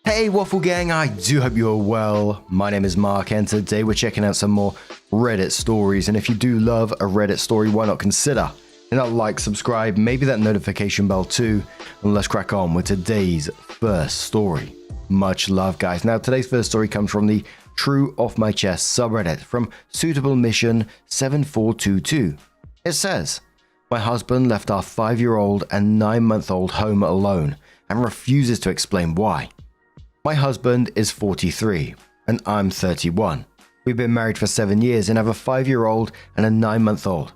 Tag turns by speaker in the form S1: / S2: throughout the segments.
S1: Hey Waffle Gang, I do hope you're well. My name is Mark and today we're checking out some more Reddit stories, and if you do love a Reddit story, why not consider hitting that like, subscribe, maybe that notification bell too, and let's crack on with today's first story. Much love guys. Now today's first story comes from the True Off My Chest subreddit from Suitable Mission 7422. It says, my husband left our 5-year-old and 9-month-old home alone and refuses to explain why. My husband is 43 and I'm 31. We've been married for 7 years and have a 5-year-old and a 9-month-old.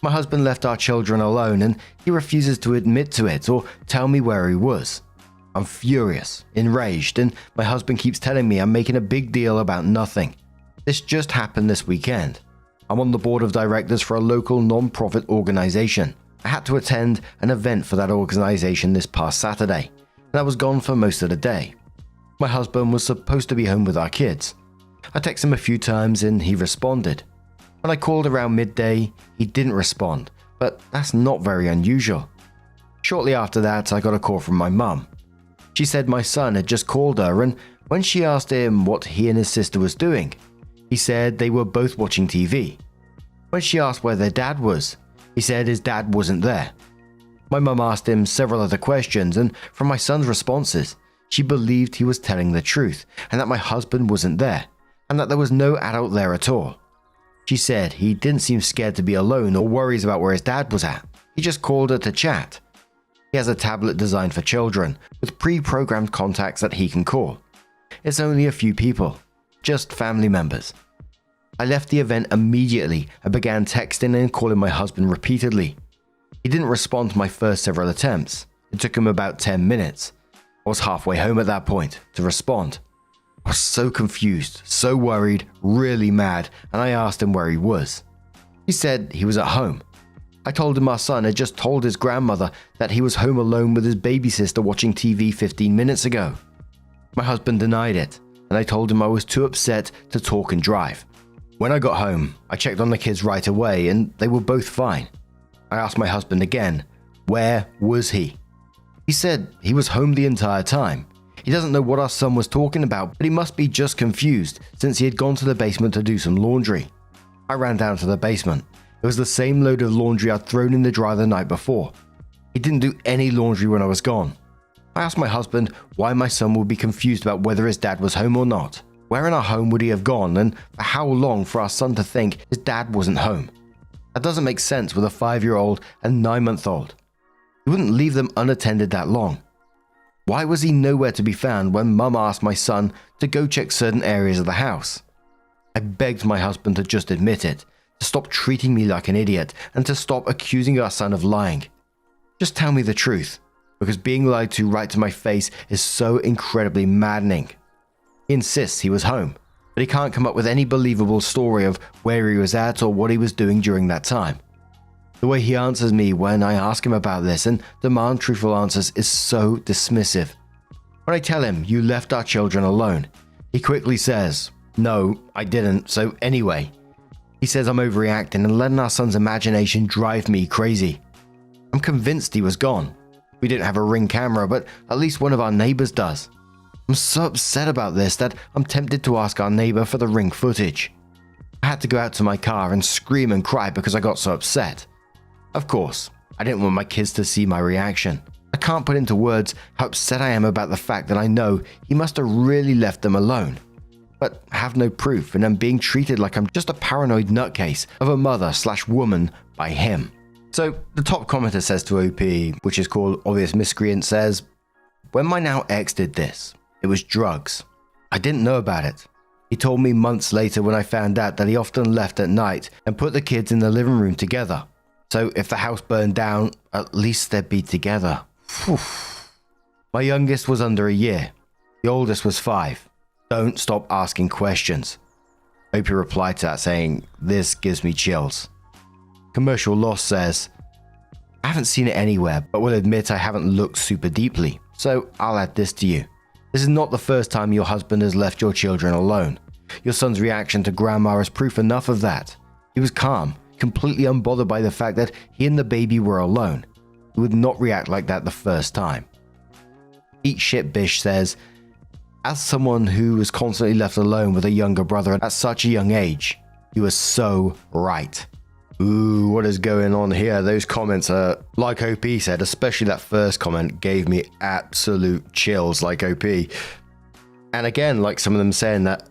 S1: My husband left our children alone and he refuses to admit to it or tell me where he was. I'm furious, enraged, and my husband keeps telling me I'm making a big deal about nothing. This just happened this weekend. I'm on the board of directors for a local non-profit organization. I had to attend an event for that organization this past Saturday, and I was gone for most of the day. My husband was supposed to be home with our kids. I texted him a few times and he responded. When I called around midday, he didn't respond, but that's not very unusual. Shortly after that, I got a call from my mum. She said my son had just called her, and when she asked him what he and his sister was doing, he said they were both watching TV. When she asked where their dad was, he said his dad wasn't there. My mum asked him several other questions, and from my son's responses, she believed he was telling the truth and that my husband wasn't there and that there was no adult there at all. She said he didn't seem scared to be alone or worries about where his dad was at. He just called her to chat. He has a tablet designed for children with pre-programmed contacts that he can call. It's only a few people, just family members. I left the event immediately and began texting and calling my husband repeatedly. He didn't respond to my first several attempts. It took him about 10 minutes. I was halfway home at that point to respond. I was so confused, so worried, really mad, and I asked him where he was. He said he was at home. I told him our son had just told his grandmother that he was home alone with his baby sister watching TV 15 minutes ago. My husband denied it, and I told him I was too upset to talk and drive. When I got home, I checked on the kids right away and they were both fine. I asked my husband again, where was he? He said he was home the entire time. He doesn't know what our son was talking about, but he must be just confused since he had gone to the basement to do some laundry. I ran down to the basement. It was the same load of laundry I'd thrown in the dryer the night before. He didn't do any laundry when I was gone. I asked my husband why my son would be confused about whether his dad was home or not. Where in our home would he have gone, and for how long for our son to think his dad wasn't home? That doesn't make sense with a 5-year-old and 9-month-old. He wouldn't leave them unattended that long. Why was he nowhere to be found when Mum asked my son to go check certain areas of the house? I begged my husband to just admit it, to stop treating me like an idiot, and to stop accusing our son of lying. Just tell me the truth, because being lied to right to my face is so incredibly maddening. He insists he was home, but he can't come up with any believable story of where he was at or what he was doing during that time. The way he answers me when I ask him about this and demand truthful answers is so dismissive. When I tell him you left our children alone, he quickly says, no, I didn't, so anyway. He says I'm overreacting and letting our son's imagination drive me crazy. I'm convinced he was gone. We didn't have a Ring camera, but at least one of our neighbors does. I'm so upset about this that I'm tempted to ask our neighbor for the Ring footage. I had to go out to my car and scream and cry because I got so upset. Of course, I didn't want my kids to see my reaction. I can't put into words how upset I am about the fact that I know he must have really left them alone. But I have no proof and I'm being treated like I'm just a paranoid nutcase of a mother/woman by him. So the top commenter says to OP, which is called Obvious Miscreant, says, when my now ex did this, it was drugs. I didn't know about it. He told me months later when I found out that he often left at night and put the kids in the living room together. So if the house burned down, at least they'd be together. Whew. My youngest was under a year. The oldest was 5. Don't stop asking questions. Opie replied to that saying, this gives me chills. Commercial Loss says, I haven't seen it anywhere, but will admit I haven't looked super deeply. So I'll add this to you. This is not the first time your husband has left your children alone. Your son's reaction to grandma is proof enough of that. He was calm, completely unbothered by the fact that he and the baby were alone. He would not react like that the first time. Eat Shit Bish says, As someone who was constantly left alone with a younger brother at such a young age, you were so right. Ooh, what is going on here? Those comments are, like OP said, especially that first comment gave me absolute chills, like OP. And again, like some of them saying that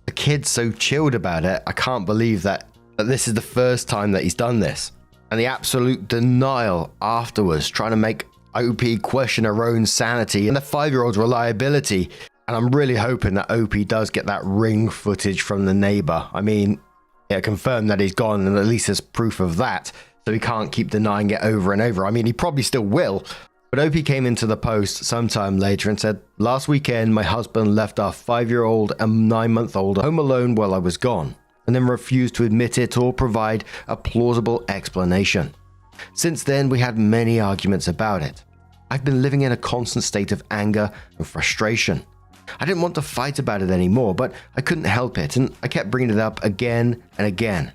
S1: the kid's so chilled about it, I can't believe that this is the first time that he's done this. And the absolute denial afterwards, trying to make OP question her own sanity and the 5-year-old's reliability. And I'm really hoping that OP does get that ring footage from the neighbor. I mean, yeah, confirm that he's gone, and at least there's proof of that, so he can't keep denying it over and over. I mean, he probably still will. But OP came into the post sometime later and said, "Last weekend, my husband left our 5-year-old and 9-month-old home alone while I was gone, and then refused to admit it or provide a plausible explanation. Since then, we had many arguments about it. I've been living in a constant state of anger and frustration. I didn't want to fight about it anymore, but I couldn't help it, and I kept bringing it up again and again.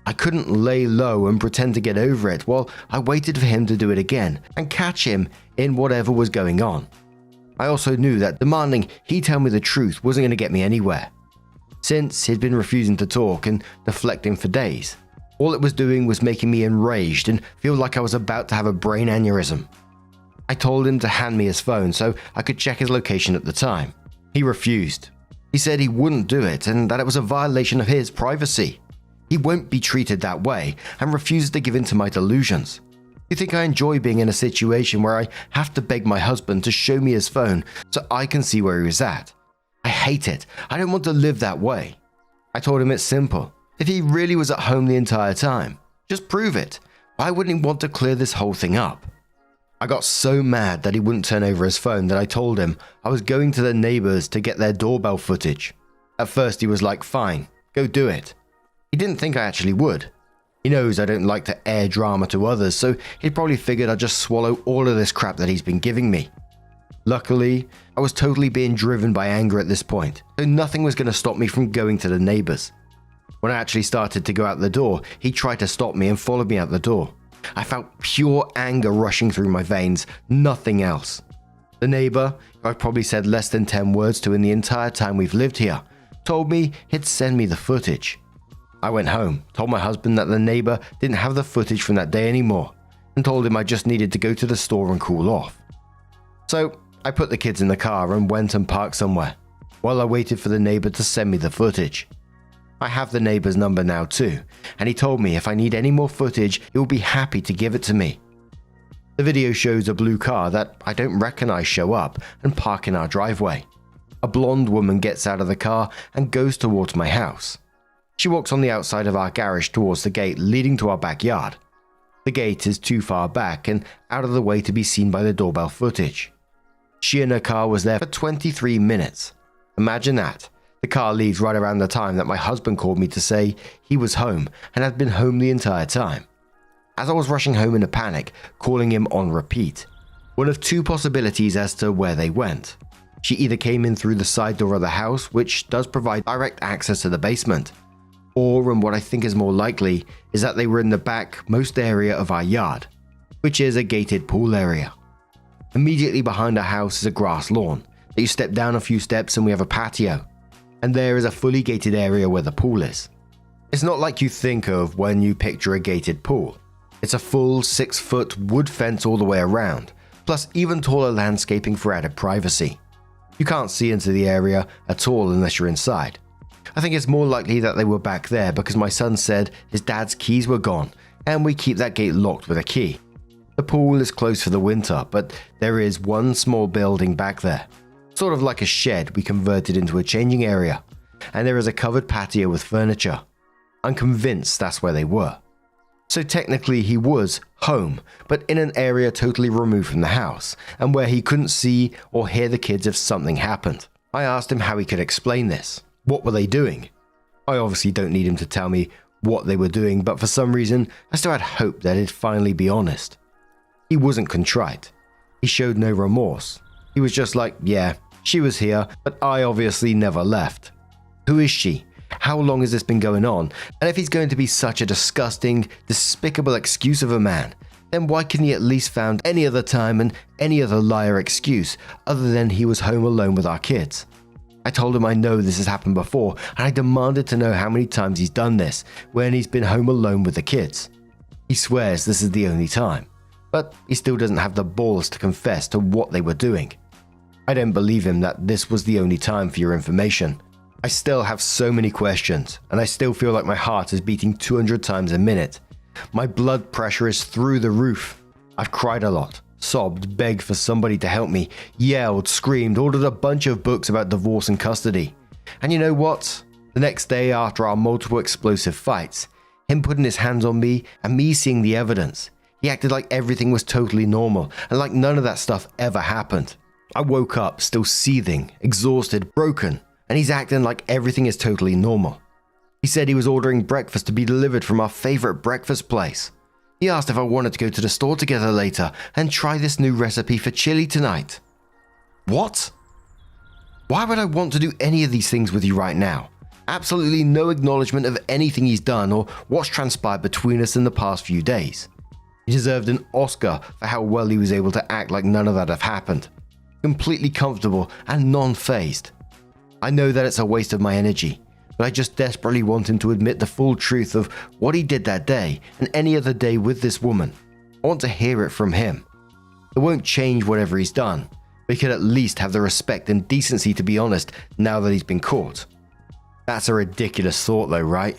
S1: I couldn't lay low and pretend to get over it while I waited for him to do it again and catch him in whatever was going on. I also knew that demanding he tell me the truth wasn't going to get me anywhere. Since he'd been refusing to talk and deflecting for days, all it was doing was making me enraged and feel like I was about to have a brain aneurysm. I told him to hand me his phone so I could check his location at the time. He refused. He said he wouldn't do it and that it was a violation of his privacy. He won't be treated that way and refuses to give in to my delusions. You think I enjoy being in a situation where I have to beg my husband to show me his phone so I can see where he was at? I hate it. I don't want to live that way. I told him it's simple. If he really was at home the entire time, just prove it. Why wouldn't he want to clear this whole thing up? I got so mad that he wouldn't turn over his phone that I told him I was going to the neighbors to get their doorbell footage. At first he was like, fine, go do it. He didn't think I actually would. He knows I don't like to air drama to others, so he probably figured I'd just swallow all of this crap that he's been giving me. Luckily, I was totally being driven by anger at this point, so nothing was going to stop me from going to the neighbors. When I actually started to go out the door, he tried to stop me and followed me out the door. I felt pure anger rushing through my veins, nothing else. The neighbor, who I've probably said less than 10 words to in the entire time we've lived here, told me he'd send me the footage. I went home, told my husband that the neighbor didn't have the footage from that day anymore, and told him I just needed to go to the store and cool off. So I put the kids in the car and went and parked somewhere, while I waited for the neighbor to send me the footage. I have the neighbor's number now too, and he told me if I need any more footage, he will be happy to give it to me. The video shows a blue car that I don't recognize show up and park in our driveway. A blonde woman gets out of the car and goes towards my house. She walks on the outside of our garage towards the gate leading to our backyard. The gate is too far back and out of the way to be seen by the doorbell footage. She and her car was there for 23 minutes. Imagine that. The car leaves right around the time that my husband called me to say he was home and had been home the entire time. As I was rushing home in a panic, calling him on repeat, one of two possibilities as to where they went. She either came in through the side door of the house, which does provide direct access to the basement, or, and what I think is more likely, is that they were in the back most area of our yard, which is a gated pool area. Immediately behind our house is a grass lawn that you step down a few steps and we have a patio. And there is a fully gated area where the pool is. It's not like you think of when you picture a gated pool. It's a full 6-foot wood fence all the way around, plus even taller landscaping for added privacy. You can't see into the area at all unless you're inside. I think it's more likely that they were back there because my son said his dad's keys were gone and we keep that gate locked with a key. The pool is closed for the winter, but there is one small building back there. Sort of like a shed we converted into a changing area, and there is a covered patio with furniture. I'm convinced that's where they were. So technically he was home, but in an area totally removed from the house, and where he couldn't see or hear the kids if something happened. I asked him how he could explain this. What were they doing? I obviously don't need him to tell me what they were doing, but for some reason I still had hope that he'd finally be honest. He wasn't contrite. He showed no remorse. He was just like, yeah, she was here, but I obviously never left. Who is she? How long has this been going on? And if he's going to be such a disgusting, despicable excuse of a man, then why couldn't he at least found any other time and any other liar excuse other than he was home alone with our kids? I told him I know this has happened before, and I demanded to know how many times he's done this when he's been home alone with the kids. He swears this is the only time, but he still doesn't have the balls to confess to what they were doing. I don't believe him that this was the only time, for your information. I still have so many questions, and I still feel like my heart is beating 200 times a minute. My blood pressure is through the roof. I've cried a lot, sobbed, begged for somebody to help me, yelled, screamed, ordered a bunch of books about divorce and custody. And you know what? The next day, after our multiple explosive fights, him putting his hands on me and me seeing the evidence, he acted like everything was totally normal and like none of that stuff ever happened. I woke up still seething, exhausted, broken, and he's acting like everything is totally normal. He said he was ordering breakfast to be delivered from our favorite breakfast place. He asked if I wanted to go to the store together later and try this new recipe for chili tonight. What? Why would I want to do any of these things with you right now? Absolutely no acknowledgement of anything he's done or what's transpired between us in the past few days. He deserved an Oscar for how well he was able to act like none of that had happened. Completely comfortable and non-fazed. I know that it's a waste of my energy, but I just desperately want him to admit the full truth of what he did that day and any other day with this woman. I want to hear it from him. It won't change whatever he's done, but he could at least have the respect and decency to be honest now that he's been caught. That's a ridiculous thought though, right?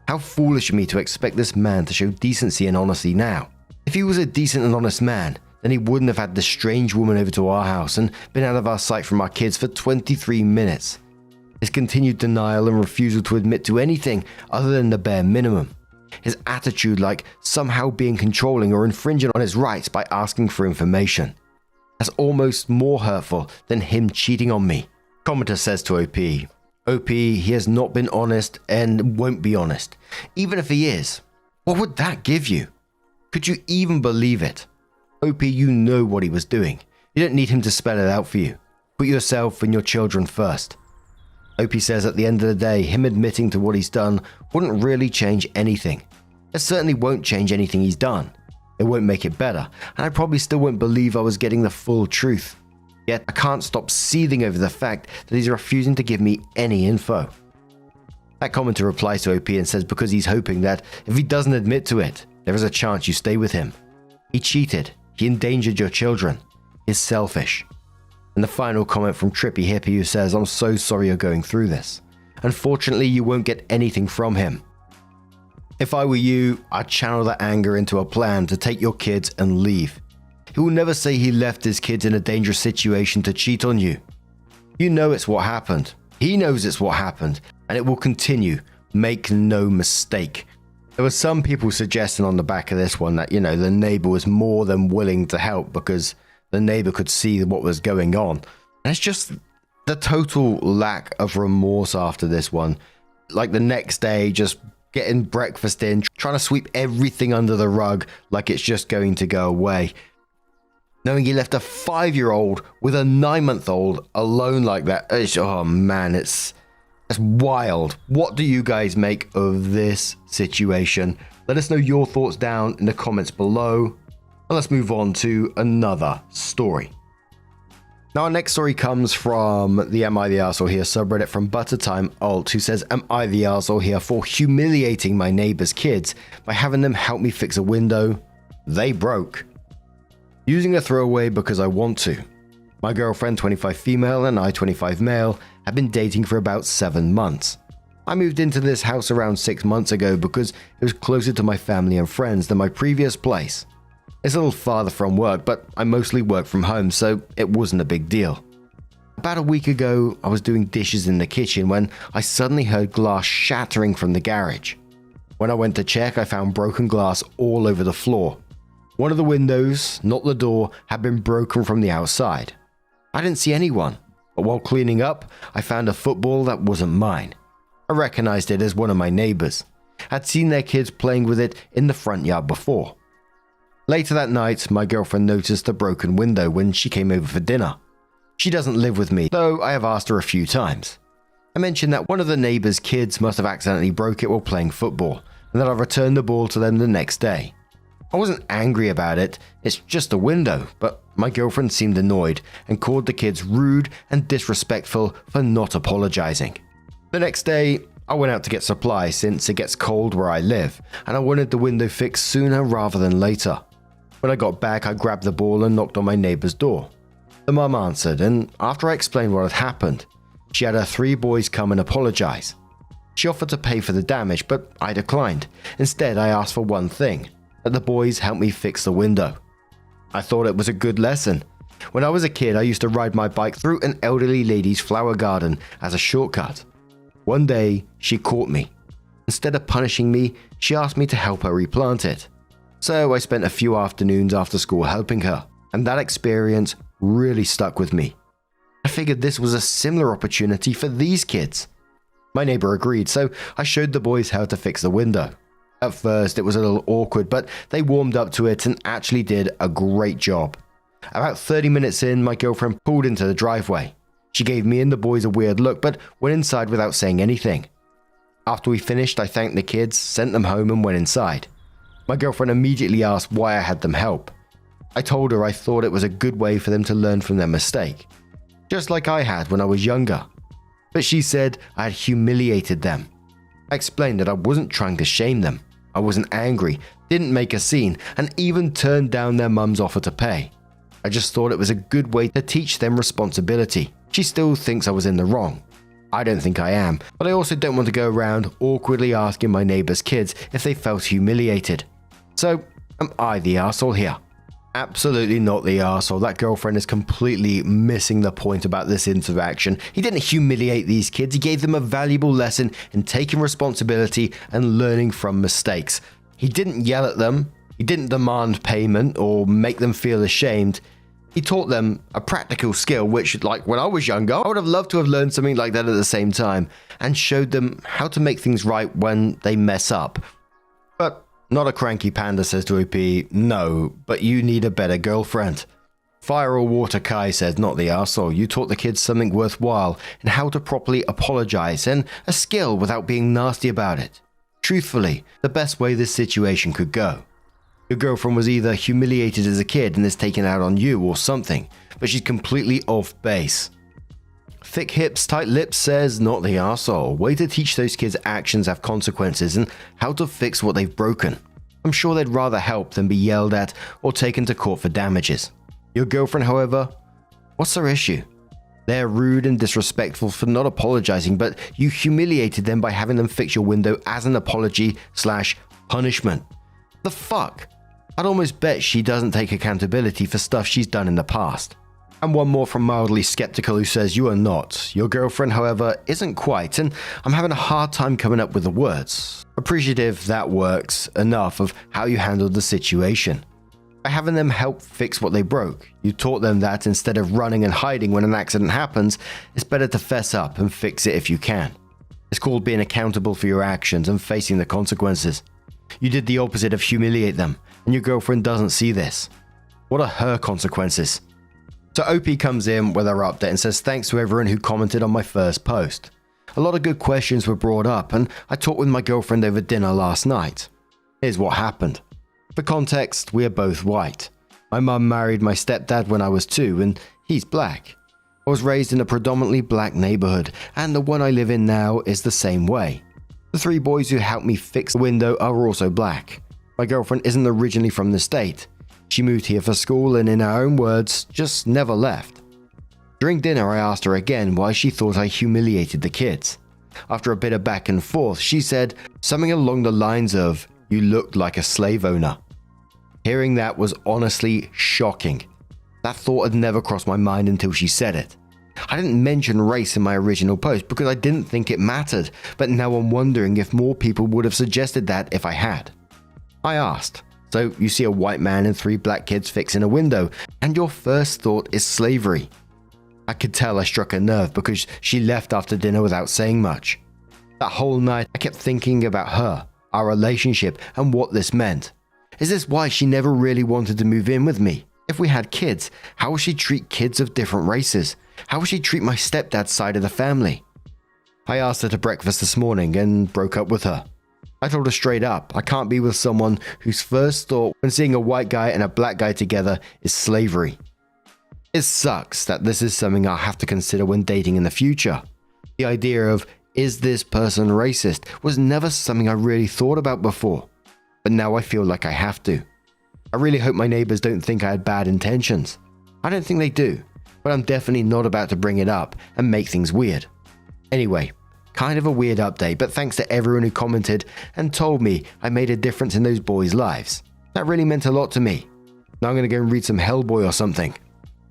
S1: How foolish of me to expect this man to show decency and honesty now. If he was a decent and honest man, then he wouldn't have had this strange woman over to our house and been out of our sight from our kids for 23 minutes. His continued denial and refusal to admit to anything other than the bare minimum. His attitude like somehow being controlling or infringing on his rights by asking for information. That's almost more hurtful than him cheating on me. Commenter says to OP, OP, he has not been honest and won't be honest. Even if he is, what would that give you? Could you even believe it? OP, you know what he was doing. You don't need him to spell it out for you. Put yourself and your children first. OP says at the end of the day, him admitting to what he's done wouldn't really change anything. It certainly won't change anything he's done. It won't make it better, and I probably still won't believe I was getting the full truth. Yet I can't stop seething over the fact that he's refusing to give me any info. That commenter replies to OP and says because he's hoping that if he doesn't admit to it, there is a chance you stay with him. He cheated. He endangered your children. He's selfish. And the final comment from Trippy Hippie who says, I'm so sorry you're going through this. Unfortunately, you won't get anything from him. If I were you, I'd channel that anger into a plan to take your kids and leave. He will never say he left his kids in a dangerous situation to cheat on you. You know it's what happened. He knows it's what happened, and it will continue. Make no mistake. There were some people suggesting on the back of this one that, the neighbor was more than willing to help because the neighbor could see what was going on. And it's just the total lack of remorse after this one. Like the next day, just getting breakfast in, trying to sweep everything under the rug like it's just going to go away. Knowing he left a 5-year-old with a 9-month-old alone like that. Oh man, that's wild. What do you guys make of this situation? Let us know your thoughts down in the comments below. And let's move on to another story. Now our next story comes from the Am I the Arsehole Here subreddit from ButterTimeUlt, who says, Am I the arsehole here for humiliating my neighbor's kids by having them help me fix a window they broke? Using a throwaway because I want to. My girlfriend, 25 female, and I, 25 male, have been dating for about 7 months. I moved into this house around 6 months ago because it was closer to my family and friends than my previous place. It's a little farther from work, but I mostly work from home, so it wasn't a big deal. About a week ago, I was doing dishes in the kitchen when I suddenly heard glass shattering from the garage. When I went to check, I found broken glass all over the floor. One of the windows, not the door, had been broken from the outside. I didn't see anyone, but while cleaning up, I found a football that wasn't mine. I recognized it as one of my neighbors. I'd seen their kids playing with it in the front yard before. Later that night, my girlfriend noticed a broken window when she came over for dinner. She doesn't live with me, though I have asked her a few times. I mentioned that one of the neighbor's kids must have accidentally broke it while playing football, and that I returned the ball to them the next day. I wasn't angry about it, it's just a window, but my girlfriend seemed annoyed and called the kids rude and disrespectful for not apologizing. The next day, I went out to get supplies since it gets cold where I live, and I wanted the window fixed sooner rather than later. When I got back, I grabbed the ball and knocked on my neighbor's door. The mum answered, and after I explained what had happened, she had her 3 boys come and apologize. She offered to pay for the damage, but I declined. Instead, I asked for one thing, that the boys help me fix the window. I thought it was a good lesson. When I was a kid, I used to ride my bike through an elderly lady's flower garden as a shortcut. One day, she caught me. Instead of punishing me, she asked me to help her replant it. So I spent a few afternoons after school helping her, and that experience really stuck with me. I figured this was a similar opportunity for these kids. My neighbor agreed, so I showed the boys how to fix the window. At first, it was a little awkward, but they warmed up to it and actually did a great job. About 30 minutes in, my girlfriend pulled into the driveway. She gave me and the boys a weird look, but went inside without saying anything. After we finished, I thanked the kids, sent them home, and went inside. My girlfriend immediately asked why I had them help. I told her I thought it was a good way for them to learn from their mistake, just like I had when I was younger. But she said I had humiliated them. I explained that I wasn't trying to shame them. I wasn't angry, didn't make a scene, and even turned down their mum's offer to pay. I just thought it was a good way to teach them responsibility. She still thinks I was in the wrong. I don't think I am, but I also don't want to go around awkwardly asking my neighbor's kids if they felt humiliated. So, am I the arsehole here? Absolutely not the arsehole. That girlfriend is completely missing the point about this interaction. He didn't humiliate these kids. He gave them a valuable lesson in taking responsibility and learning from mistakes. He didn't yell at them. He didn't demand payment or make them feel ashamed. He taught them a practical skill, which, like when I was younger, I would have loved to have learned something like that at the same time, and showed them how to make things right when they mess up. But not a cranky panda, says to OP. No, but you need a better girlfriend. Fire or water Kai says, not the arsehole. You taught the kids something worthwhile and how to properly apologize, and a skill without being nasty about it. Truthfully, the best way this situation could go. Your girlfriend was either humiliated as a kid and is taken out on you or something, but she's completely off base. Thick hips, tight lips says, not the arsehole. Way to teach those kids actions have consequences and how to fix what they've broken. I'm sure they'd rather help than be yelled at or taken to court for damages. Your girlfriend, however, what's their issue? They're rude and disrespectful for not apologizing, but you humiliated them by having them fix your window as an apology/punishment. The fuck? I'd almost bet she doesn't take accountability for stuff she's done in the past. And one more from Mildly Skeptical who says, you are not. Your girlfriend, however, isn't quite, and I'm having a hard time coming up with the words. Appreciative that works enough of how you handled the situation. By having them help fix what they broke, you taught them that instead of running and hiding when an accident happens, it's better to fess up and fix it if you can. It's called being accountable for your actions and facing the consequences. You did the opposite of humiliate them, and your girlfriend doesn't see this. What are her consequences? So OP comes in with our update and says thanks to everyone who commented on my first post. A lot of good questions were brought up, and I talked with my girlfriend over dinner last night. Here's what happened. For context, we are both white. My mum married my stepdad when I was 2, and he's black. I was raised in a predominantly black neighborhood, and the one I live in now is the same way. The 3 boys who helped me fix the window are also black. My girlfriend isn't originally from the state. She moved here for school and, in her own words, just never left. During dinner, I asked her again why she thought I humiliated the kids. After a bit of back and forth, she said something along the lines of, "You looked like a slave owner." Hearing that was honestly shocking. That thought had never crossed my mind until she said it. I didn't mention race in my original post because I didn't think it mattered, but now I'm wondering if more people would have suggested that if I had. I asked, so you see a white man and 3 black kids fixing a window, and your first thought is slavery. I could tell I struck a nerve because she left after dinner without saying much. That whole night I kept thinking about her, our relationship, and what this meant. Is this why she never really wanted to move in with me? If we had kids, how would she treat kids of different races? How would she treat my stepdad's side of the family? I asked her to breakfast this morning and broke up with her. I told her straight up, I can't be with someone whose first thought when seeing a white guy and a black guy together is slavery. It sucks that this is something I'll have to consider when dating in the future. The idea of, is this person racist, was never something I really thought about before, but now I feel like I have to. I really hope my neighbors don't think I had bad intentions. I don't think they do, but I'm definitely not about to bring it up and make things weird. Anyway, kind of a weird update, but thanks to everyone who commented and told me I made a difference in those boys' lives. That really meant a lot to me. Now I'm going to go and read some Hellboy or something.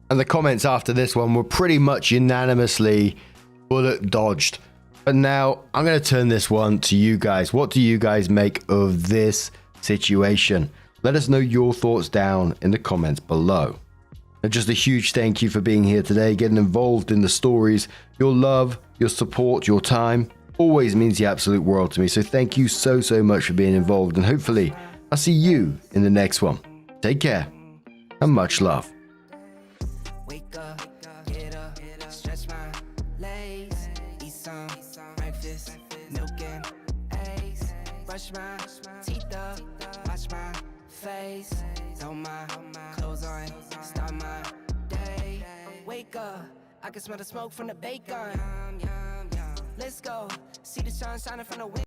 S1: And the comments after this one were pretty much unanimously bullet dodged. But now I'm going to turn this one to you guys. What do you guys make of this situation? Let us know your thoughts down in the comments below. And just a huge thank you for being here today, getting involved in the stories. Your love, your support, your time always means the absolute world to me. So thank you so much for being involved. And hopefully I'll see you in the next one. Take care and much love.
S2: Wake up, get up, stretch my legs, eat some breakfast, milk and eggs, brush my teeth up, wash my face, throw my clothes on, start my day. Wake up, I can smell the smoke from the bacon. Let's go, see the sun shining from the window.